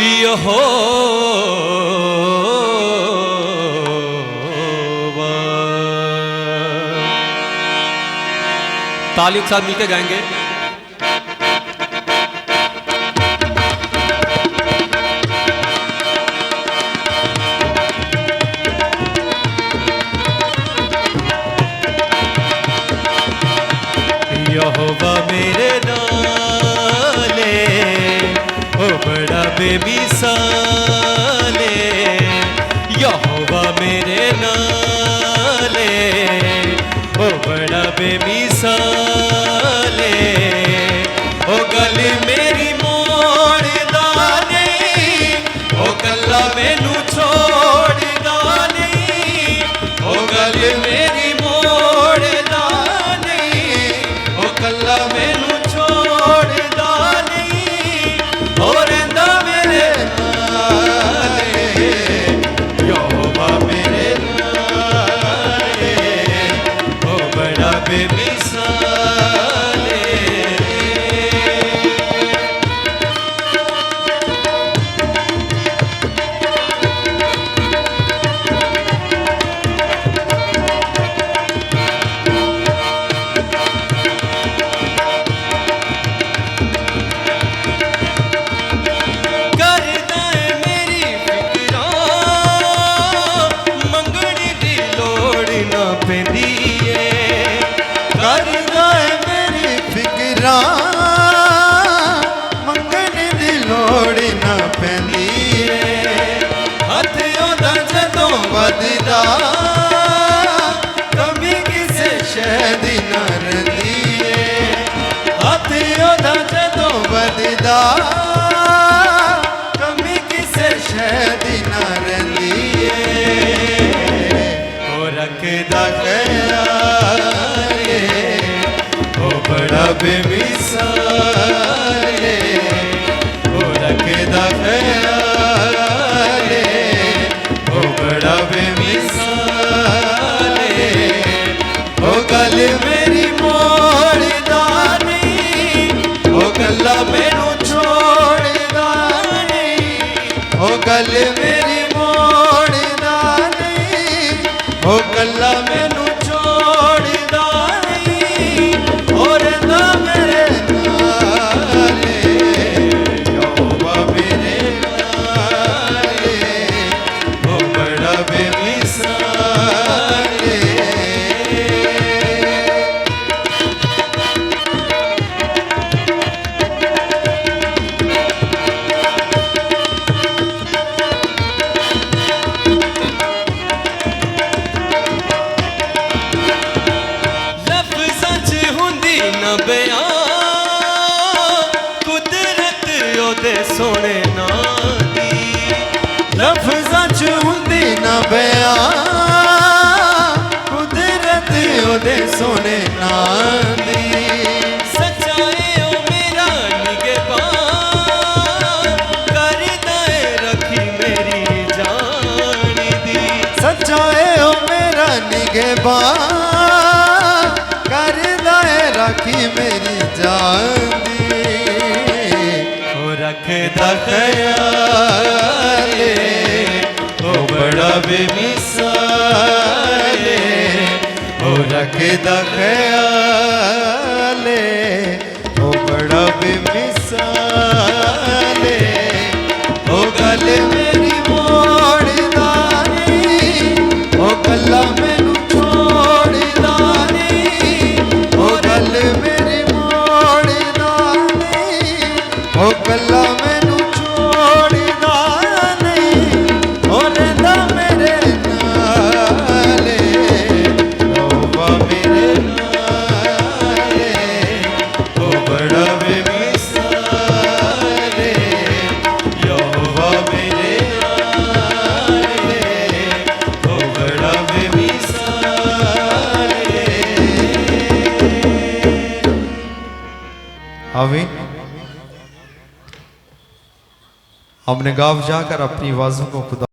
यहोवा। तालियों के साथ मिलकर गाएंगे। यहोवा मेरे नाले ओ बड़ा बेमिसाले, यहोवा मेरे नाले ओ बड़ा बेमिसाले। ओ गल मेरी मोड़ दाने, ओ गल्ला मैनू छोड़ दाने, ओ गल मेरी मोड़ दाने, ओ गल्ला मैनू छोड़ दाने। ओ रहिंदा मेरे नाले, यहोवा मेरे नाले ओ बड़ा बेमिसाले। करदा है मेरी फिकरां, मंगने दी लोड़ ना पैंदी है। करदा है मेरी फिकरां, मंगने दी लोड़ ना पैंदी है। हथ ओदा जदों वधदा कमी किसे शै दी ना रहिंदी है। हथ ओदा जदों वधदा कमी किसे शै दी ना रहिंदी है। ओ रखदा ख्याल ओ बड़ा बेमिसाले, ओ रखदा ख्याल ओ बड़ा बेमिसाले। ओ गल मेरी मोड़ दानी, ओ गल्ला मैनू छोड़ दानी। ओ गल मेरी मोड़ दानी, ओ गल्ला मैनू छोड़ दानी। ओ रहिंदा मेरे नाले, यहोवा मेरे नाले ओ बड़ा बेमिसाले। लफ्ज़ां च हुंदी ना बयान, कुदरत ओदे सोहणे नां दी। लफ्ज़ां च हुंदी ना बयान, कुदरत ओदे सोने नां दी। सच्चाई ओ मेरा निगहबान, करदा है रखी मेरी जान दी। सच्चा है ओ मेरा निगहबान, करदा है राखी मेरी जान दी। ओ रखदा ख्याल ओ बड़ा बेमिसाले, ओ रखदा ख्याल ओ बड़ा बेमिसाले। ओ गल मेरी मोड़ दानी, ओ गल्ला मैनू छोड़ दानी। ओ गल मेरी मोड़ दानी, ओ गल्ला मैनू छोड़ दानी। ओ रहिंदा मेरे नाले, यहोवा मेरे नाले ओ बड़ा बेमिसाले, यहोवा मेरे नाले ओ बड़ा बेमिसाले। आमीन। हमने गाँव जाकर अपनी आवाज़ों को खुदा